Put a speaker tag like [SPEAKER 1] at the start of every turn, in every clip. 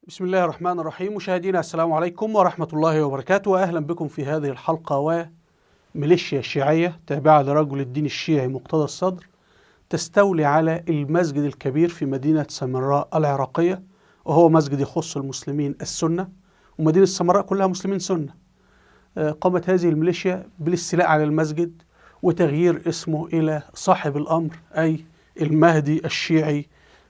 [SPEAKER 1] بسم الله الرحمن الرحيم. مشاهدينا السلام عليكم ورحمة الله وبركاته، وأهلا بكم في هذه الحلقة. وميليشيا شيعية تابعة لرجل الدين الشيعي مقتدى الصدر تستولي على المسجد الكبير في مدينة سامراء العراقية، وهو مسجد يخص المسلمين السنة، ومدينة سامراء كلها مسلمين سنة. قامت هذه الميليشيا بالاستيلاء على المسجد وتغيير اسمه إلى صاحب الأمر، أي المهدي الشيعي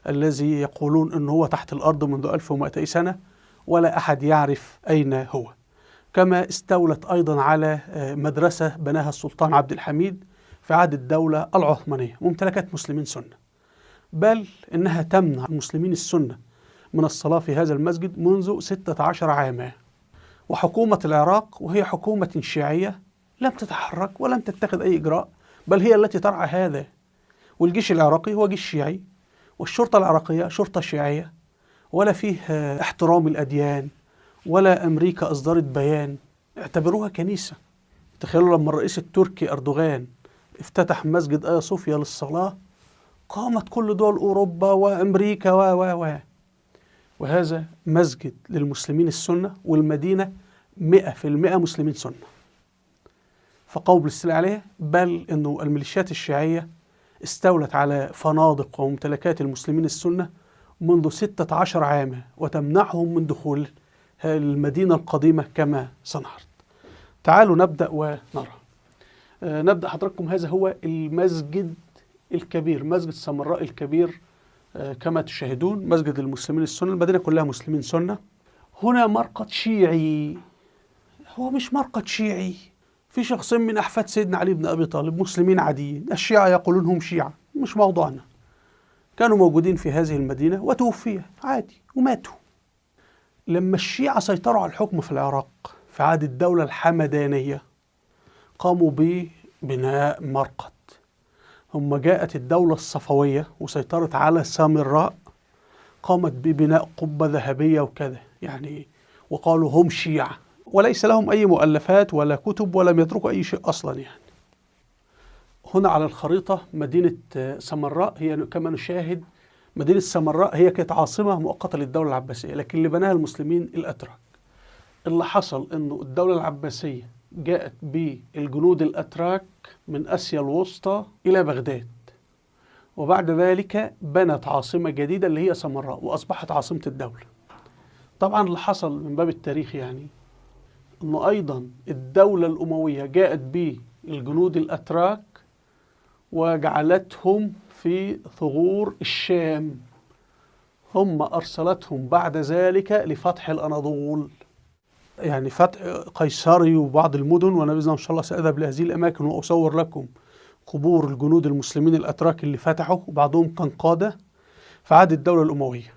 [SPEAKER 1] الذي يقولون أنه هو تحت الأرض منذ 1200 سنة ولا أحد يعرف أين هو. كما استولت أيضا على مدرسة بناها السلطان عبد الحميد في عهد الدولة العثمانية، ممتلكات مسلمين سنة، بل إنها تمنع المسلمين السنة من الصلاة في هذا المسجد منذ 16 عاما. وحكومة العراق، وهي حكومة شيعية، لم تتحرك ولم تتخذ أي إجراء، بل هي التي ترعى هذا. والجيش العراقي هو جيش شيعي، والشرطة العراقية شرطة شيعية، ولا فيه احترام الأديان، ولا أمريكا أصدرت بيان، اعتبروها كنيسة. تخيلوا لما الرئيس التركي أردوغان افتتح مسجد آيا صوفيا للصلاة، قامت كل دول أوروبا وأمريكا وهذا مسجد للمسلمين السنة، والمدينة 100% مسلمين سنة، فقاموا بالاستيلاء عليه. بل أنه الميليشيات الشيعية استولت على فنادق وممتلكات المسلمين السنة منذ 16 عاما، وتمنعهم من دخول المدينة القديمة كما سنعرض. تعالوا نبدأ ونرى. نبدأ حضراتكم. هذا هو المسجد الكبير، مسجد سامراء الكبير، كما تشاهدون، مسجد المسلمين السنة، المدينة كلها مسلمين سنة. هنا مرقد شيعي، هو مش مرقد شيعي، في شخصين من أحفاد سيدنا علي بن أبي طالب مسلمين عاديين، الشيعة يقولون هم شيعة، مش موضوعنا، كانوا موجودين في هذه المدينة وتوفي عادي وماتوا. لما الشيعة سيطروا على الحكم في العراق في عهد الدولة الحمدانية، قاموا ببناء مرقد. ثم جاءت الدولة الصفوية وسيطرت على سامراء، قامت ببناء قبة ذهبية وكذا يعني، وقالوا هم شيعة، وليس لهم أي مؤلفات ولا كتب، ولم يتركوا أي شيء أصلا يعني. هنا على الخريطة مدينة سامراء، هي كما نشاهد مدينة سامراء هي كانت عاصمة مؤقتة للدولة العباسية، لكن اللي بناها المسلمين الأتراك. اللي حصل أنه الدولة العباسية جاءت بالجنود الأتراك من آسيا الوسطى إلى بغداد، وبعد ذلك بنت عاصمة جديدة اللي هي سامراء، وأصبحت عاصمة الدولة. طبعا اللي حصل من باب التاريخ يعني أنه أيضا الدولة الأموية جاءت بالجنود الأتراك وجعلتهم في ثغور الشام، ثم أرسلتهم بعد ذلك لفتح الأناضول، يعني فتح قيصري وبعض المدن. وأنا بإذن الله إن شاء الله سأذهب لهذه الأماكن وأصور لكم قبور الجنود المسلمين الأتراك اللي فتحوا، وبعضهم كان قادة في عهد الدولة الأموية.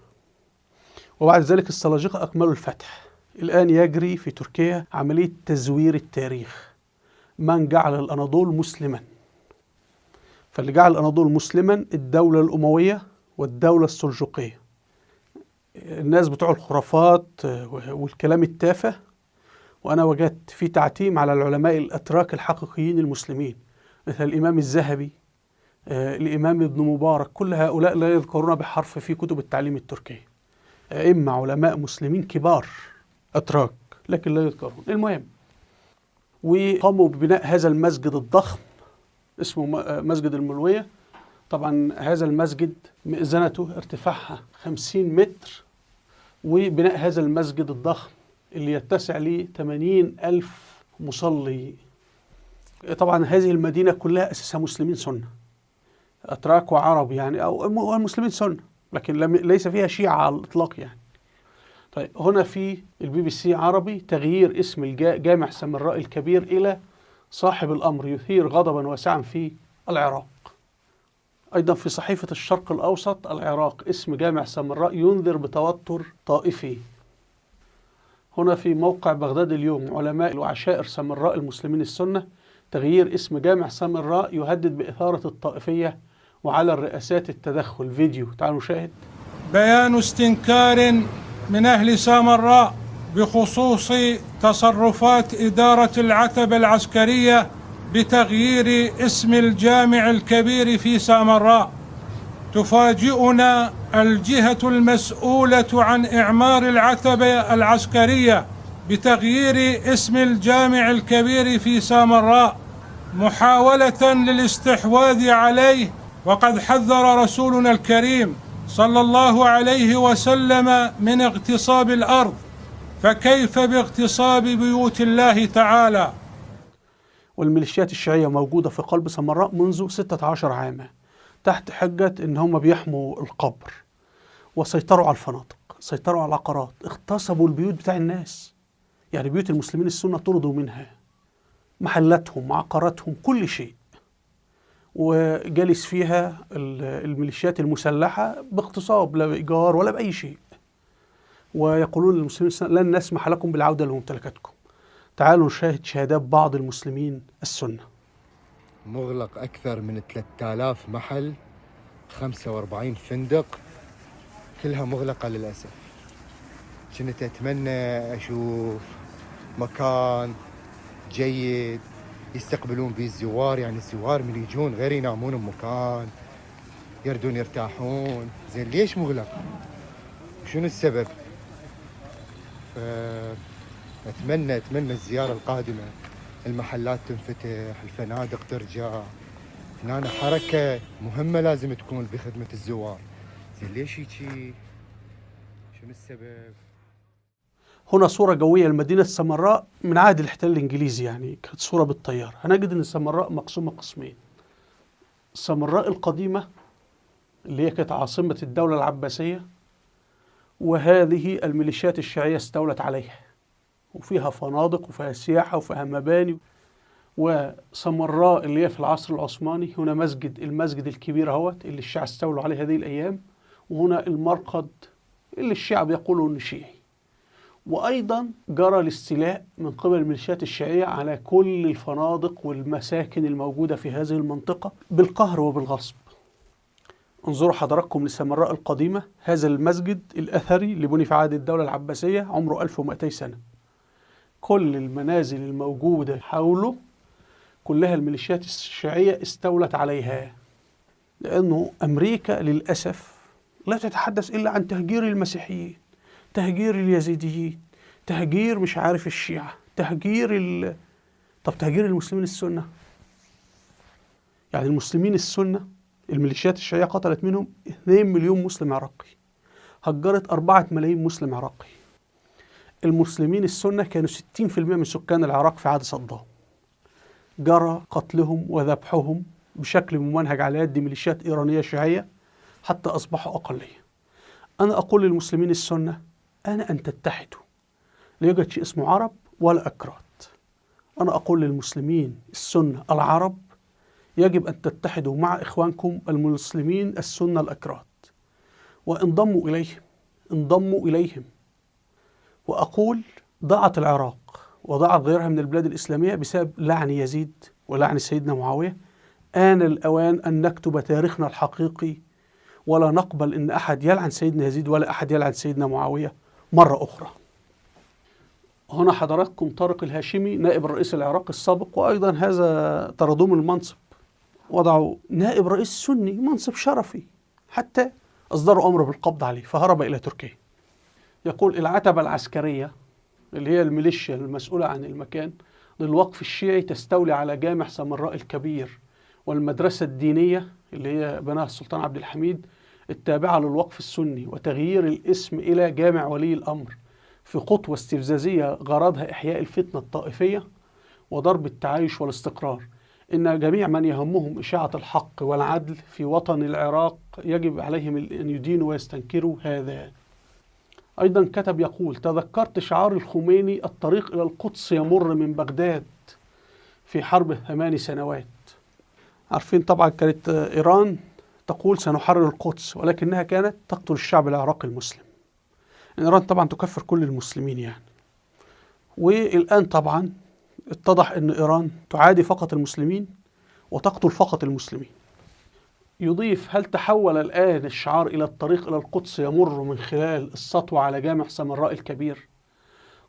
[SPEAKER 1] وبعد ذلك السلاجقة أكملوا الفتح. الآن يجري في تركيا عملية تزوير التاريخ، من جعل الأناضول مسلما. فاللي جعل الأناضول مسلما الدولة الأموية والدولة السلجوقية. الناس بتوع الخرافات والكلام التافه، وأنا وجدت في تعتيم على العلماء الأتراك الحقيقيين المسلمين، مثل الإمام الذهبي، الإمام ابن مبارك، كل هؤلاء لا يذكرون بحرف في كتب التعليم التركية، أئمة علماء مسلمين كبار أتراك، لكن لا يذكرون. المهم، وقاموا ببناء هذا المسجد الضخم اسمه مسجد الملوية. طبعا هذا المسجد مئذنته ارتفاعها 50 متر، وبناء هذا المسجد الضخم اللي يتسع ل 80,000 مصلي. طبعا هذه المدينة كلها أساسها مسلمين سنة، أتراك وعرب يعني، أو المسلمين سنة، لكن ليس فيها شيعة على الإطلاق يعني. طيب، هنا في الBBC عربي تغيير اسم جامع سامراء الكبير إلى صاحب الأمر يثير غضبا واسعا في العراق. أيضا في صحيفة الشرق الأوسط العراق اسم جامع سامراء ينذر بتوتر طائفي. هنا في موقع بغداد اليوم علماء وعشائر سامراء المسلمين السنة، تغيير اسم جامع سامراء يهدد بإثارة الطائفية وعلى الرئاسات التدخل. فيديو، تعالوا نشاهد.
[SPEAKER 2] بيان استنكار من أهل سامراء بخصوص تصرفات إدارة العتبة العسكرية بتغيير اسم الجامع الكبير في سامراء. تفاجئنا الجهة المسؤولة عن إعمار العتبة العسكرية بتغيير اسم الجامع الكبير في سامراء محاولة للاستحواذ عليه، وقد حذر رسولنا الكريم صلى الله عليه وسلم من اغتصاب الأرض، فكيف باغتصاب بيوت الله تعالى؟
[SPEAKER 1] والميليشيات الشيعية موجودة في قلب سامراء منذ 16 عاما تحت حجة إن هم بيحموا القبر، وسيطروا على الفنادق، سيطروا على العقارات، اغتصبوا البيوت بتاع الناس، يعني بيوت المسلمين السنة طردوا منها، محلاتهم، عقاراتهم، كل شيء، وجالس فيها الميليشيات المسلحة باغتصاب، لا بإيجار ولا بأي شيء، ويقولون للمسلمين لن نسمح لكم بالعودة لممتلكاتكم. تعالوا نشاهد شهادات بعض المسلمين السنة.
[SPEAKER 3] مغلق أكثر من 3000 محل، 45 فندق، كلها مغلقة للأسف. كنت أتمنى أشوف مكان جيد يستقبلون به الزوار، يعني الزوار من يجون غير ينامون بمكان يردون يرتاحون. زين ليش مغلق؟ شنو السبب؟ أتمنى الزيارة القادمة المحلات تنفتح، الفنادق ترجع. هنا حركة مهمة لازم تكون بخدمة الزوار. زين ليش هيجي؟ شنو السبب؟
[SPEAKER 1] هنا صورة جوية لمدينة سامراء من عهد الاحتلال الإنجليزي، يعني كانت صورة بالطيارة. هنجد أن سامراء مقسومة قسمين: سامراء القديمة اللي هي كانت عاصمة الدولة العباسية، وهذه الميليشيات الشيعية استولت عليها، وفيها فنادق وفيها سياحة وفيها مباني. وسامراء اللي هي في العصر العثماني، هنا المسجد الكبير اهوت اللي الشيعة استولوا عليه هذه الأيام، وهنا المرقد اللي الشيعة بيقولوا إنه شيعي. وأيضا جرى الاستيلاء من قبل الميليشيات الشيعية على كل الفنادق والمساكن الموجودة في هذه المنطقة بالقهر وبالغصب. انظروا حضراتكم لسامراء القديمة، هذا المسجد الأثري اللي بني في عهد الدولة العباسية عمره 1200 سنة. كل المنازل الموجودة حوله كلها الميليشيات الشيعية استولت عليها، لأنه أمريكا للأسف لا تتحدث إلا عن تهجير المسيحيين، تهجير اليزيديين، تهجير مش عارف الشيعة، طب تهجير المسلمين السنة؟ يعني المسلمين السنة الميليشيات الشيعية قتلت منهم 2 مليون مسلم عراقي، هجرت 4 ملايين مسلم عراقي. المسلمين السنة كانوا 60% من سكان العراق في عهد صدام، جرى قتلهم وذبحهم بشكل ممنهج على يد ميليشيات إيرانية شيعية حتى أصبحوا أقلية. أنا أقول للمسلمين السنة أن تتحدوا، لا يوجد شيء اسمه عرب ولا أكراد. أنا أقول للمسلمين السنة العرب يجب أن تتحدوا مع إخوانكم المسلمين السنة الأكراد انضموا إليهم. وأقول ضاعت العراق وضاعت غيرها من البلاد الإسلامية بسبب لعن يزيد ولعن سيدنا معاوية. آن الأوان أن نكتب تاريخنا الحقيقي، ولا نقبل أن أحد يلعن سيدنا يزيد ولا أحد يلعن سيدنا معاوية مرة أخرى. هنا حضراتكم طارق الهاشمي نائب الرئيس العراقي السابق، وأيضا هذا طردوه من المنصب، وضعوا نائب رئيس سني، منصب شرفي، حتى أصدروا أمر بالقبض عليه فهرب إلى تركيا. يقول العتبة العسكرية اللي هي الميليشيا المسؤولة عن المكان للوقف الشيعي تستولي على جامع سامراء الكبير، والمدرسة الدينية اللي هي بناها السلطان عبد الحميد التابعة للوقف السني، وتغيير الاسم إلى جامع ولي الأمر في خطوة استفزازية غرضها إحياء الفتنة الطائفية وضرب التعايش والاستقرار. إن جميع من يهمهم إشاعة الحق والعدل في وطن العراق يجب عليهم أن يدينوا ويستنكروا هذا. أيضا كتب يقول تذكرت شعار الخميني الطريق إلى القدس يمر من بغداد في حرب 8 سنوات. عارفين طبعا كانت إيران تقول سنحرر القدس، ولكنها كانت تقتل الشعب العراقي المسلم. إيران طبعا تكفر كل المسلمين يعني. والآن طبعا اتضح أن إيران تعادي فقط المسلمين وتقتل فقط المسلمين. يضيف هل تحول الآن الشعار إلى الطريق إلى القدس يمر من خلال السطوة على جامع سامراء الكبير؟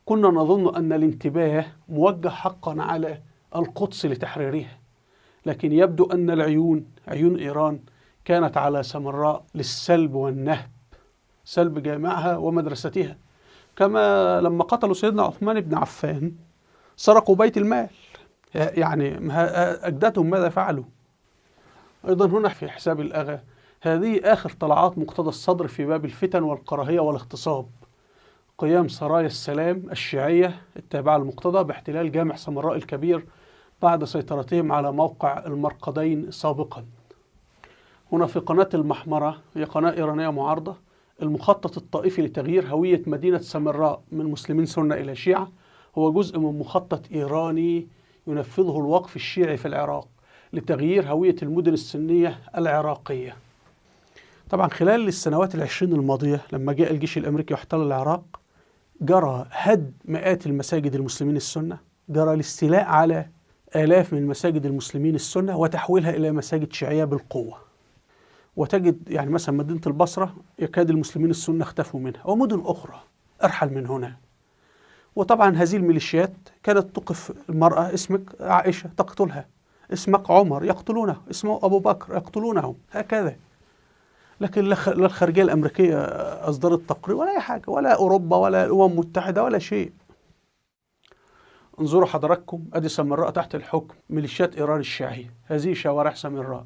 [SPEAKER 1] كنا نظن أن الانتباه موجه حقا على القدس لتحريرها، لكن يبدو أن عيون إيران كانت على سامراء للسلب والنهب، سلب جامعها ومدرستها، كما لما قتلوا سيدنا عثمان بن عفان سرقوا بيت المال، يعني أجدادهم ماذا فعلوا؟ أيضا هنا في حساب الأغا، هذه آخر طلعات مقتدى الصدر في باب الفتن والكراهية والاغتصاب، قيام سرايا السلام الشيعية التابعة للمقتدى باحتلال جامع سامراء الكبير بعد سيطرتهم على موقع المرقدين سابقا. هنا في قناة المحمرة، هي قناة إيرانية معارضة، المخطط الطائفي لتغيير هوية مدينة سامراء من مسلمين سنة إلى شيعة هو جزء من مخطط إيراني ينفذه الوقف الشيعي في العراق لتغيير هوية المدن السنية العراقية. طبعا خلال السنوات العشرين الماضية لما جاء الجيش الأمريكي واحتل العراق جرى هدم مئات المساجد المسلمين السنة، جرى الاستيلاء على آلاف من مساجد المسلمين السنة وتحويلها إلى مساجد شيعية بالقوة. وتجد يعني مثلا مدينة البصرة يكاد المسلمين السنة اختفوا منها، ومدن أخرى أرحل من هنا. وطبعا هذه الميليشيات كانت تقف المرأة، اسمك عائشة تقتلها، اسمك عمر يقتلونه، اسمه أبو بكر يقتلونه، هكذا. لكن لا الخارجية الأمريكية أصدرت تقرير ولا أي حاجة، ولا أوروبا ولا الأمم المتحدة ولا شيء. انظروا حضراتكم، أدي سامراء تحت الحكم ميليشيات إيران الشيعية، هذه شوارع سامراء.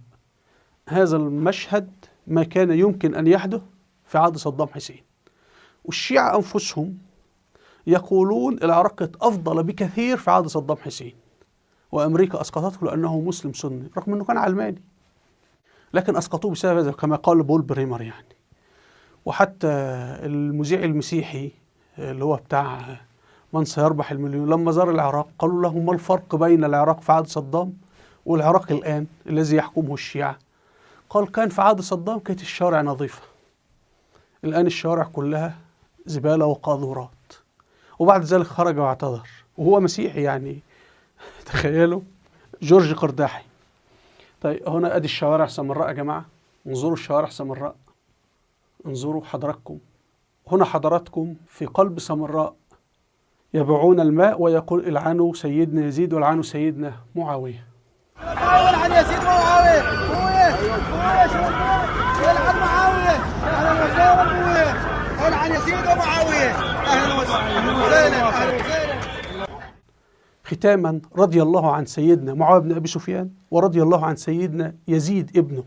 [SPEAKER 1] هذا المشهد ما كان يمكن أن يحدث في عهد صدام حسين. والشيعة أنفسهم يقولون العراق كانت أفضل بكثير في عهد صدام حسين، وأمريكا أسقطته لأنه مسلم سني رغم أنه كان علماني، لكن أسقطوه بسبب هذا كما قال بول بريمر يعني. وحتى المذيع المسيحي اللي هو بتاع من سيربح المليون لما زار العراق قالوا له ما الفرق بين العراق في عهد صدام والعراق الآن الذي يحكمه الشيعة؟ قال كان في عهد صدام كانت الشوارع نظيفة، الآن الشوارع كلها زبالة وقاذورات. وبعد ذلك خرج واعتذر وهو مسيحي يعني تخيلوا، جورج قرداحي. طيب هنا ادي الشوارع سامراء يا جماعة، انظروا الشوارع سامراء، انظروا حضراتكم. هنا حضراتكم في قلب سامراء يبيعون الماء ويقول العنوا سيدنا يزيد والعنوا سيدنا معاوية.
[SPEAKER 4] العن يزيد ومعاوية، العن معاوية، اهلا وسهلا ابويا، العن يزيد ومعاوية، اهلا وسهلا اهلا وسهلا.
[SPEAKER 1] ختاما، رضي الله عن سيدنا معاوية بن أبي سفيان ورضي الله عن سيدنا يزيد ابنه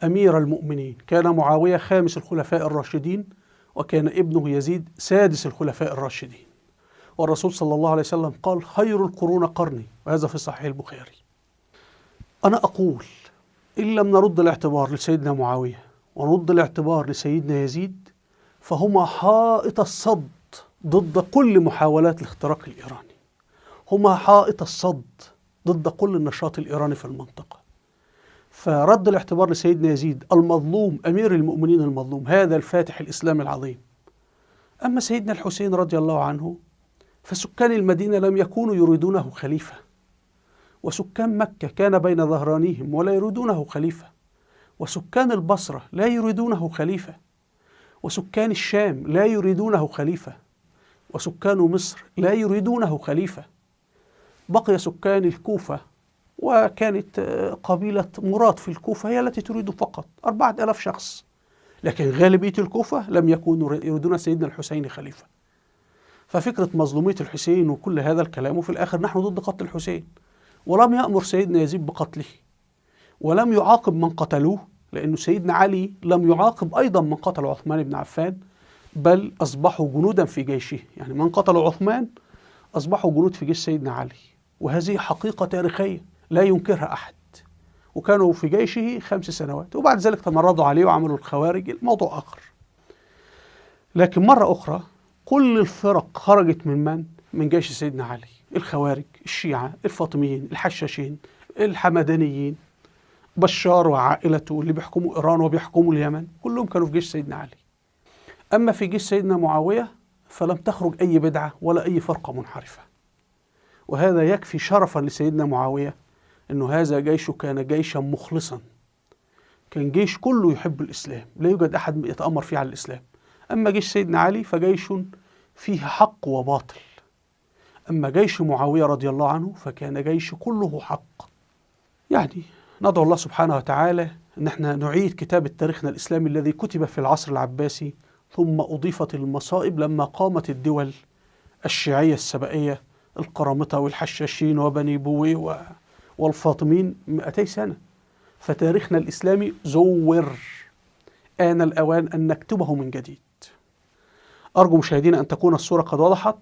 [SPEAKER 1] أمير المؤمنين. كان معاوية خامس الخلفاء الراشدين، وكان ابنه يزيد سادس الخلفاء الراشدين. والرسول صلى الله عليه وسلم قال خير القرون قرني، وهذا في صحيح البخاري. أنا أقول إن لم نرد الاعتبار لسيدنا معاوية ونرد الاعتبار لسيدنا يزيد فهما حائط الصد ضد كل محاولات الاختراق الإيراني، هما حائط الصد ضد كل النشاط الإيراني في المنطقة. فرد الاعتبار لسيدنا يزيد المظلوم أمير المؤمنين المظلوم، هذا الفاتح الإسلام العظيم. أما سيدنا الحسين رضي الله عنه فسكان المدينة لم يكونوا يريدونه خليفة، وسكان مكة كان بين ظهرانيهم ولا يريدونه خليفة، وسكان البصرة لا يريدونه خليفة، وسكان الشام لا يريدونه خليفة، وسكان مصر لا يريدونه خليفة. بقي سكان الكوفة، وكانت قبيلة مراد في الكوفة هي التي تريد فقط 4000 شخص، لكن غالبية الكوفة لم يكونوا يريدون سيدنا الحسين خليفة. ففكرة مظلومية الحسين وكل هذا الكلام، وفي الآخر نحن ضد قتل الحسين، ولم يأمر سيدنا يزيد بقتله، ولم يعاقب من قتلوه، لأن سيدنا علي لم يعاقب أيضا من قتل عثمان بن عفان، بل أصبحوا جنودا في جيشه. يعني من قتلوا عثمان أصبحوا جنود في جيش سيدنا علي، وهذه حقيقة تاريخية لا ينكرها أحد. وكانوا في جيشه 5 سنوات، وبعد ذلك تمردوا عليه وعملوا الخوارج، الموضوع آخر. لكن مرة أخرى كل الفرق خرجت من جيش سيدنا علي، الخوارج، الشيعة، الفاطميين، الحشاشين، الحمدانيين، بشار وعائلته اللي بيحكموا إيران وبيحكموا اليمن، كلهم كانوا في جيش سيدنا علي. أما في جيش سيدنا معاوية فلم تخرج أي بدعة ولا أي فرقة منحرفة. وهذا يكفي شرفا لسيدنا معاوية أنه هذا جيشه كان جيشا مخلصا، كان جيش كله يحب الإسلام، لا يوجد أحد يتأمر فيه على الإسلام. أما جيش سيدنا علي فجيش فيه حق وباطل، أما جيش معاوية رضي الله عنه فكان جيش كله حق. يعني ندعو الله سبحانه وتعالى إن احنا نعيد كتابة تاريخنا الإسلامي الذي كتب في العصر العباسي، ثم أضيفت المصائب لما قامت الدول الشيعية السبائية القرامطة والحشاشين وبني بويه والفاطميين 200 سنة. فتاريخنا الإسلامي زور، آن الأوان أن نكتبه من جديد. أرجو مشاهدينا أن تكون الصورة قد وضحت.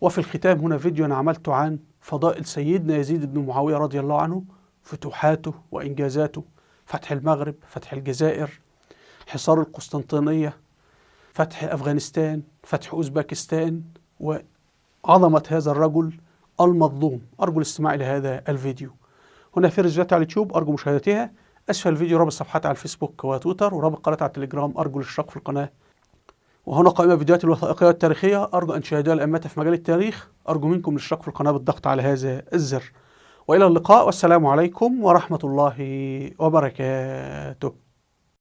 [SPEAKER 1] وفي الختام هنا فيديو أنا عملته عن فضائل سيدنا يزيد بن معاوية رضي الله عنه، فتوحاته وإنجازاته، فتح المغرب، فتح الجزائر، حصار القسطنطينية، فتح أفغانستان، فتح أوزبكستان، وعظمة هذا الرجل المظلوم. أرجو الاستماع إلى هذا الفيديو. هنا في فيديوهات على اليوتيوب أرجو مشاهدتها. أسفل الفيديو رابط صفحات على الفيسبوك وتويتر، ورابط قناة على التليجرام، أرجو الاشتراك في القناة. وهنا قائمة فيديوهات الوثائقية والتاريخية، أرجو أن تشاهدوها الأئمة في مجال التاريخ. أرجو منكم الاشتراك في القناة بالضغط على هذا الزر. وإلى اللقاء، والسلام عليكم ورحمة الله وبركاته.